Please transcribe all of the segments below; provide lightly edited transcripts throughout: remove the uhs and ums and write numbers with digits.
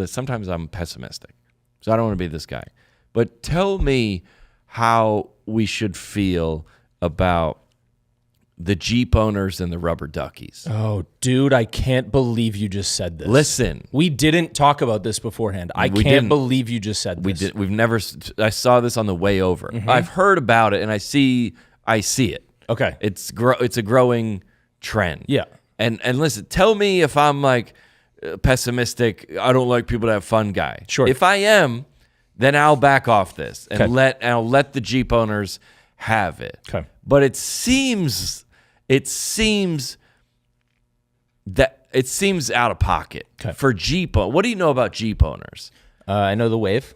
Sometimes I'm pessimistic, so I don't want to be this guy. But tell me how we should feel about the Jeep owners and the rubber duckies. Oh, dude, I can't believe you just said this. Listen. We didn't talk about this beforehand. I can't believe you just said this. We've never. I saw this on the way over. I've heard about it, and I see it. Okay. It's a growing trend. Yeah. And listen, tell me if I'm like pessimistic, I don't like people to have fun guy. Sure. If I am, then I'll back off this and Okay. I'll let the Jeep owners have it. Okay. But it seems out of pocket for Jeep. What do you know about Jeep owners? I know the Wave.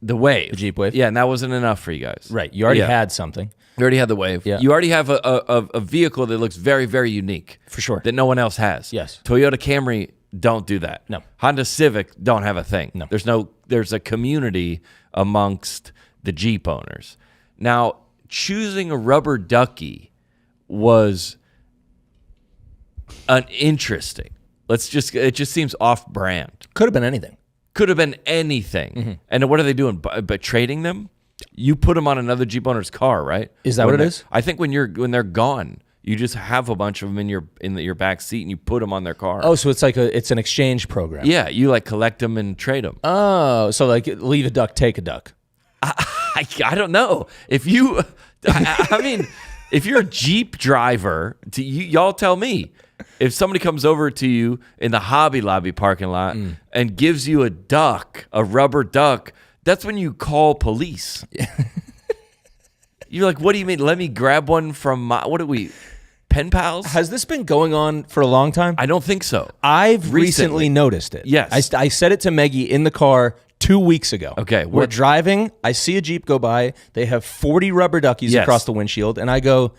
The Wave. The Jeep Wave. Yeah, and that wasn't enough for you guys. Right. You already had something. You already had the Wave. Yeah. You already have a vehicle that looks very, very unique. For sure. That no one else has. Yes. Toyota Camry don't do that. No. Honda Civic don't have a thing. No. There's a community amongst the Jeep owners. Now, choosing a rubber ducky was interesting. It just seems off-brand. Could have been anything. Could have been anything. Mm-hmm. And what are they doing? By trading them? You put them on another Jeep owner's car, right? Is that what it is? I think when they're gone, you just have a bunch of them in your back seat and you put them on their car. Oh, so it's like it's an exchange program. Yeah, you like collect them and trade them. Oh, so like leave a duck, take a duck. I don't know. If you, I mean, if you're a Jeep driver, y'all tell me. If somebody comes over to you in the Hobby Lobby parking lot and gives you a rubber duck, that's when you call police. You're like, what do you mean? Let me grab one from what are we, pen pals? Has this been going on for a long time? I don't think so. I've recently noticed it. Yes. I said it to Meggie in the car 2 weeks ago. Okay. We're driving. I see a Jeep go by. They have 40 rubber duckies across the windshield. And I go,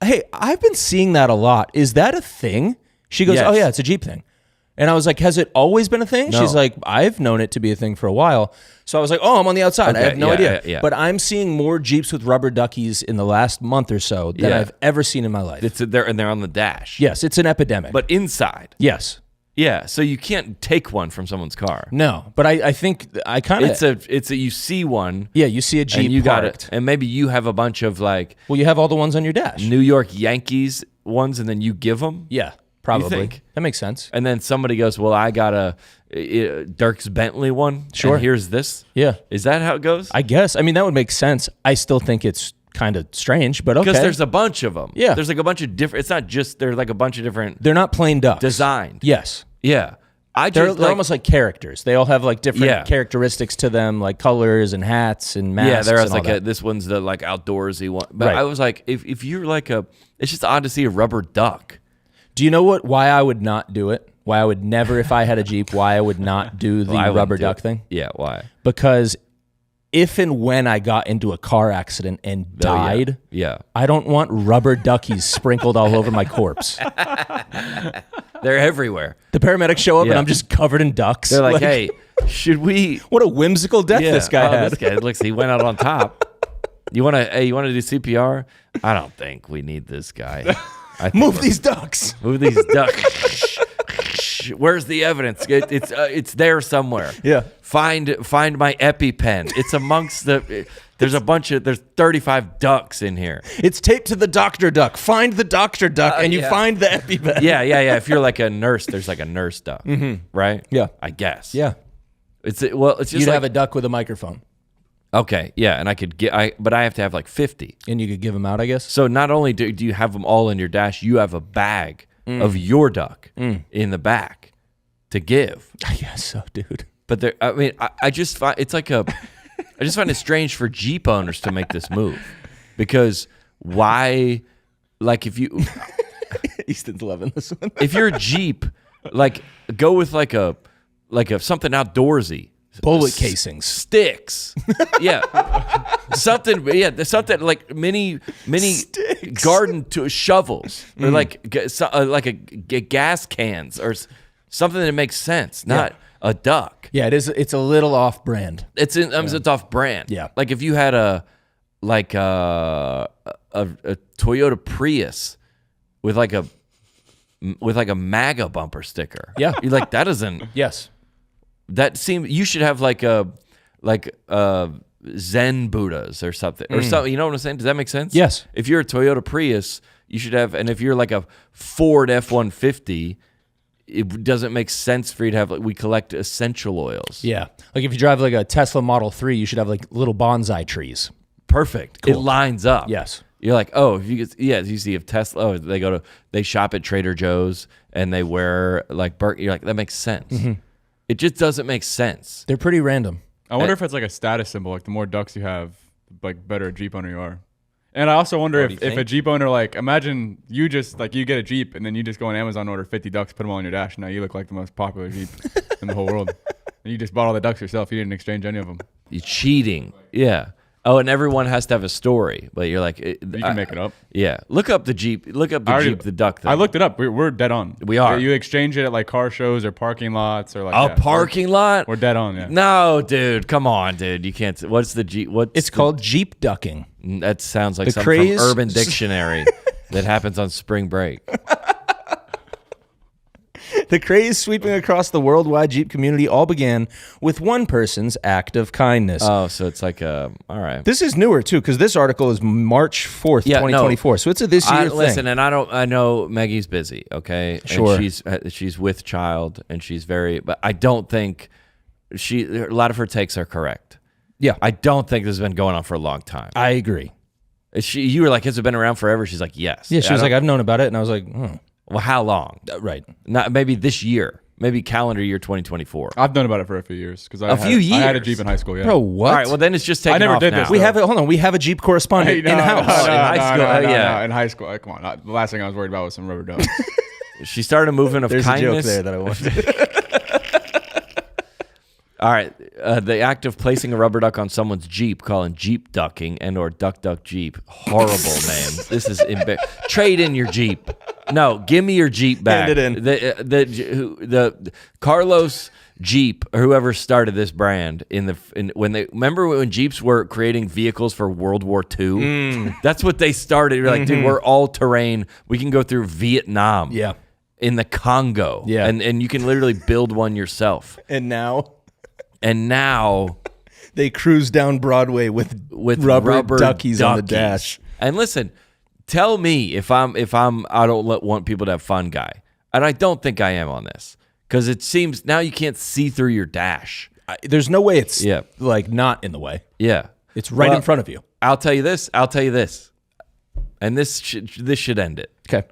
hey, I've been seeing that a lot. Is that a thing? She goes, oh, yeah, it's a Jeep thing. And I was like, has it always been a thing? No. She's like, I've known it to be a thing for a while. So I was like, oh, I'm on the outside. Okay, I have no idea. Yeah. But I'm seeing more Jeeps with rubber duckies in the last month or so than I've ever seen in my life. They're on the dash. Yes, it's an epidemic. But inside. Yes. Yeah, so you can't take one from someone's car. No, but I think I kind of... It's a you see one. Yeah, you see a Jeep and you got parked. it. And maybe you have a bunch of like... Well, you have all the ones on your dash. New York Yankees ones, and then you give them? Yeah, probably. You think? That makes sense. And then somebody goes, well, I got a Dirks Bentley one. Sure. And here's this. Yeah. Is that how it goes? I guess. I mean, that would make sense. I still think it's kind of strange, but okay. Because there's a bunch of them. Yeah. There's like a bunch of different... It's not just... There's like a bunch of different... They're not plain ducks. Designed. Yes. Yeah. They're almost like characters. They all have like different characteristics to them, like colors and hats and masks. Yeah, there was and like this one's the like outdoorsy one. But Right. I was like, if you're like it's just odd to see a rubber duck. Do you know why I would not do it? Why I would never, if I had a Jeep, why I would not do the rubber duck thing? Yeah, why? Because if and when I got into a car accident and died, I don't want rubber duckies sprinkled all over my corpse. They're everywhere. The paramedics show up and I'm just covered in ducks. They're like, hey, should we? What a whimsical death this guy had. This guy looks, he went out on top. You want to do CPR? I don't think we need this guy. Move these ducks. Move these ducks. Where's the evidence? It's there somewhere. Yeah. Find my EpiPen. It's amongst the. There's 35 ducks in here. It's taped to the doctor duck. Find the doctor duck, and you find the EpiPen. Yeah. If you're like a nurse, there's like a nurse duck, right? Yeah. I guess. Yeah. It's just You'd like, have a duck with a microphone. Okay, yeah, and I could but I have to have like 50. And you could give them out, I guess? So not only do you have them all in your dash, you have a bag of your duck in the back to give. I guess so, dude. But I just find I just find it strange for Jeep owners to make this move, because why? Like if you Easton's loving this one. if you're a Jeep, like go with like a something outdoorsy. Bullet casings, sticks, something like mini sticks. garden shovels, or like gas cans or something that makes sense, not a duck. Yeah, it is. It's a little off brand. It's off brand. Yeah, like if you had a Toyota Prius with like a MAGA bumper sticker. Yeah, you're like, that isn't. Yes. That seems you should have like Zen Buddhas or something or something. You know what I'm saying? Does that make sense? Yes. If you're a Toyota Prius, you should have, and if you're like a Ford F-150, it doesn't make sense for you to have we collect essential oils. Yeah. Like if you drive like a Tesla Model 3, you should have like little bonsai trees. Perfect. Cool. It lines up. Yes. You're like, oh, if you see if Tesla, they shop at Trader Joe's and they wear like you're like, that makes sense. Mm-hmm. It just doesn't make sense. They're pretty random. I wonder if it's like a status symbol, like the more ducks you have, like better a Jeep owner you are. And I also wonder if a Jeep owner, like imagine you just like you get a Jeep and then you just go on Amazon and order 50 ducks, put them all on your dash, and now you look like the most popular Jeep in the whole world. And you just bought all the ducks yourself. You didn't exchange any of them. You're cheating. Yeah. Oh, and everyone has to have a story, but you're like, you can make it up. Yeah, look up the Jeep. Look up the Jeep, the duck thing. I looked it up. We're dead on. We are. You exchange it at like car shows or parking lots or like a parking lot. We're dead on. Yeah. No, dude, come on, dude. You can't. What's the Jeep? It's called Jeep ducking. That sounds like something from Urban Dictionary that happens on spring break. The craze sweeping across the worldwide Jeep community all began with one person's act of kindness. Oh, so it's like all right. This is newer too, because this article is March 4th, 2024. No, so it's a this year thing. Listen, and I know Maggie's busy, okay? Sure. And she's with child and she's but I don't think a lot of her takes are correct. Yeah. I don't think this has been going on for a long time. I agree. You were like, has it been around forever? She's like, yes. Yeah, she was like, I've known about it. And I was like, Well, how long? Right. Not maybe this year. Maybe calendar year 2024. I've known about it for a few years because I had a Jeep in high school. Yeah. Bro, what? All right. Well, then it's just taking I never off did now. this. We have it. Hold on. We have a Jeep correspondent in house. in high school. Yeah. In high school. Come on. The last thing I was worried about was some rubber ducks. She started a movement of There's kindness. a joke there that I wanted. All right. The act of placing a rubber duck on someone's Jeep, calling Jeep ducking and or duck Jeep. Horrible name. This is trade in your Jeep. No, give me your Jeep back. Hand it in. The Carlos Jeep or whoever started this brand remember when Jeeps were creating vehicles for World War II? That's what they started. You're like, dude, we're all terrain. We can go through Vietnam. Yeah. In the Congo. Yeah. And you can literally build one yourself. And now they cruise down Broadway with rubber duckies on the dash. And listen, tell me if I don't want people to have fun guy. And I don't think I am on this because it seems now you can't see through your dash. There's no way it's like not in the way. Yeah. It's right in front of you. I'll tell you this. And this should end it. Okay.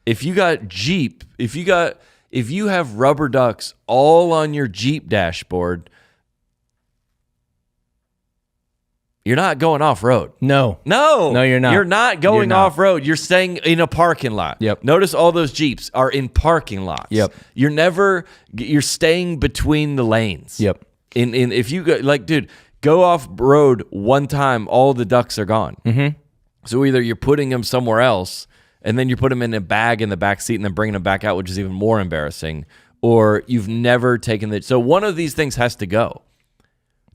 If you got Jeep, if you have rubber ducks all on your Jeep dashboard, you're not going off-road. No, you're not. You're not going off-road. You're staying in a parking lot. Yep. Notice all those Jeeps are in parking lots. Yep. You're staying between the lanes. Yep. If you go, like, dude, go off-road one time, all the ducks are gone. Mm-hmm. So either you're putting them somewhere else, and then you put them in a bag in the back seat and then bringing them back out, which is even more embarrassing, or you've never taken the... So one of these things has to go.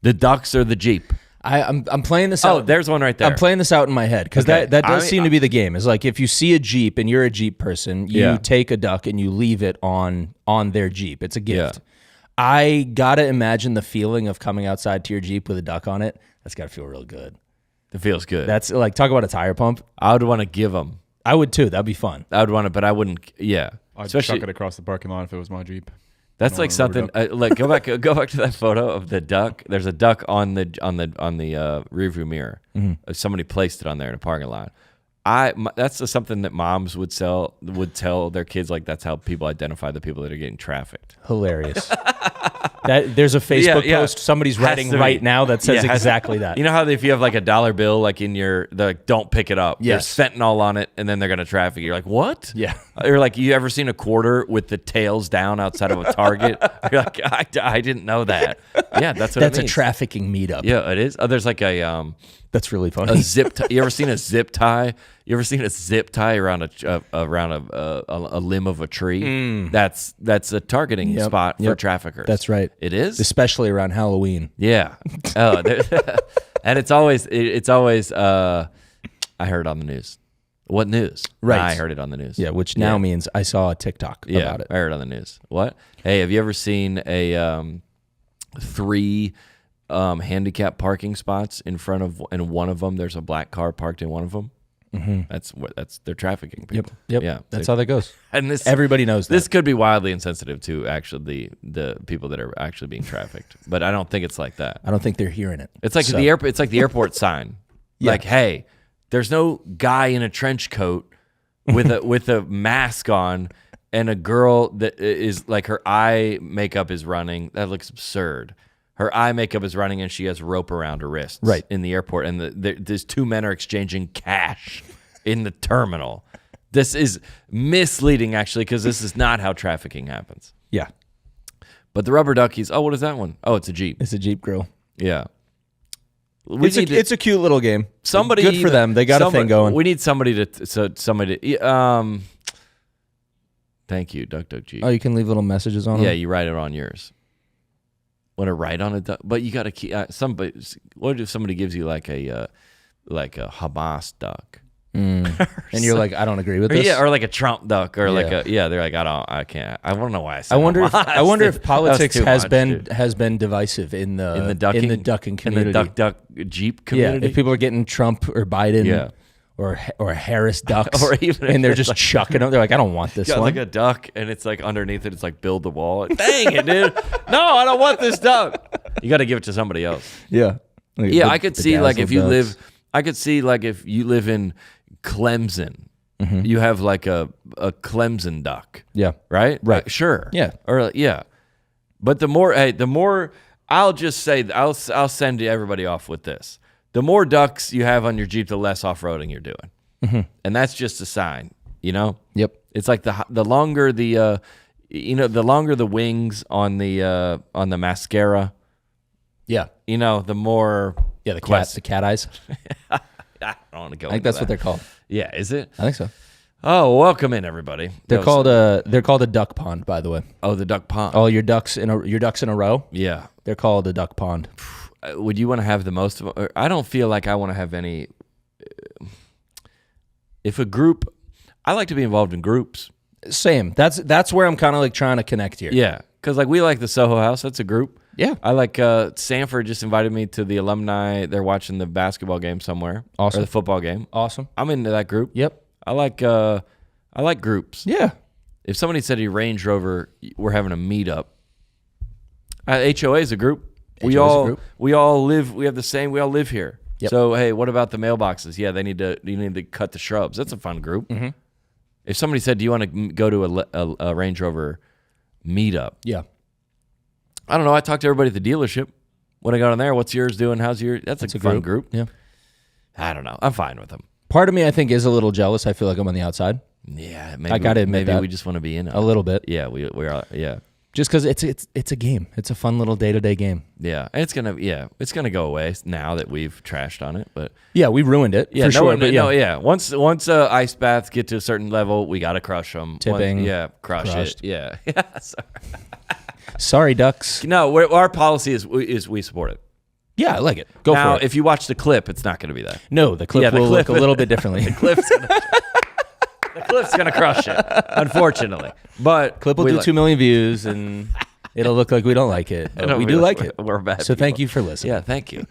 The ducks or the Jeep. I'm playing this out. Oh, there's one right there. I'm playing this out in my head because that does seem to be the game. Is like if you see a Jeep and you're a Jeep person, you take a duck and you leave it on their Jeep. It's a gift. Yeah. I gotta imagine the feeling of coming outside to your Jeep with a duck on it. That's gotta feel real good. It feels good. That's like, talk about a tire pump. I would want to give them. I would too. That'd be fun. I would want to, but I wouldn't. Yeah, I'd chuck it across the parking lot if it was my Jeep. That's like something. Like go back to that photo of the duck. There's a duck on the rearview mirror. Mm-hmm. Somebody placed it on there in a parking lot. That's something that moms would tell their kids. Like that's how people identify the people that are getting trafficked. Hilarious. There's a Facebook post somebody's writing right now that says exactly that. You know how if you have like a dollar bill like in don't pick it up. Yes. There's fentanyl on it, and then they're gonna traffic you. You're like, what? Yeah. Or like, you ever seen a quarter with the tails down outside of a Target? You're like, I didn't know that. Yeah, that's what it means. A trafficking meetup. Yeah, it is. Oh, there's like a that's really funny. A zip tie. You ever seen a zip tie? You ever seen a zip tie around a limb of a tree? That's a targeting spot for traffickers. That's right. It is, especially around Halloween. Yeah. Oh, and it's always. I heard on the news. What news? Right. I heard it on the news. Yeah, which now means I saw a TikTok about it. I heard it on the news. What? Hey, have you ever seen a 3 handicap parking spots in front of, and one of them there's a black car parked in one of them? Mm-hmm. That's they're trafficking people. Yep. Yeah, that's how that goes. And this everybody knows that. This could be wildly insensitive to actually the people that are actually being trafficked, but I don't think it's like that. I don't think they're hearing it. It's like the airport. It's like the airport sign. Yeah. Like, hey, there's no guy in a trench coat with a mask on and a girl that is like her eye makeup is running. That looks absurd. Her eye makeup is running and she has rope around her wrists in the airport. And these 2 men are exchanging cash in the terminal. This is misleading, actually, because this is not how trafficking happens. Yeah. But the rubber duckies, oh, what is that one? Oh, it's a Jeep. It's a Jeep grill. Yeah. It's a cute little game. Somebody good for them. They got a thing going. We need somebody to thank you, Duck Duck Jeep. Oh, you can leave little messages on them? Yeah, you write it on yours. Want to write on it, but you got to keep somebody. What if somebody gives you like a Hamas duck, and you're like, I don't agree with this. Yeah, or like a Trump duck, or they're like, I can't. I don't know why I said. I wonder if politics has much, been divisive in the ducking community, in the duck Jeep community. Yeah, if people are getting Trump or Biden, or Harris ducks, or even and they're just like, chucking them. They're like, I don't want this one. Like a duck, and it's like underneath it, it's like build the wall. Dang it, dude! No, I don't want this duck. You got to give it to somebody else. Yeah, I could see like if you live. I could see like if you live in Clemson, you have like a Clemson duck. Yeah, right. Sure. Yeah, or But the more I'll just say I'll send everybody off with this. The more ducks you have on your Jeep, the less off-roading you're doing. And that's just a sign, Yep. It's like the longer the longer the wings on the mascara. Yeah. The more the cat eyes. I don't want to go. I think that's what they're called. Yeah, is it? I think so. Oh, welcome in everybody. They're called a duck pond, by the way. Oh, the duck pond. Oh, your ducks in a row? Yeah. They're called a duck pond. Would you want to have the most of them? I don't feel like I want to have any. If a group, I like to be involved in groups. Same. That's where I'm kind of like trying to connect here. Yeah, because like we like the Soho House. That's a group. Yeah. I like Sanford just invited me to the alumni. They're watching the basketball game somewhere. Awesome. Or the football game. Awesome. I'm into that group. Yep. I like groups. Yeah. If somebody said a Range Rover, we're having a meetup. HOA is a group. We all live. We have the same. We all live here. Yep. So hey, what about the mailboxes? Yeah, you need to cut the shrubs. That's a fun group. Mm-hmm. If somebody said, "Do you want to go to a Range Rover meetup?" Yeah. I don't know. I talked to everybody at the dealership when I got on there. What's yours doing? How's yours? That's a fun group. Yeah. I don't know. I'm fine with them. Part of me, I think, is a little jealous. I feel like I'm on the outside. Yeah, maybe, I gotta admit maybe that. we just want to be in it a little bit. Yeah, we are. Yeah. Just because it's a game. It's a fun little day-to-day game. Yeah, and it's gonna go away now that we've trashed on it. But yeah, we ruined it. Yeah, for sure. Once ice baths get to a certain level, we gotta crush them. Tipping. Crushed it. Yeah. Sorry, ducks. No, our policy is we support it. Yeah, I like it. Go now, for it. If you watch the clip, it's not gonna be that. No, the clip will look a little bit differently. The clip's gonna crush it, unfortunately. But clip will do 2 million views, and it'll look like we don't like it. But we do like it. We're bad. So people. thank you for listening. Yeah, thank you.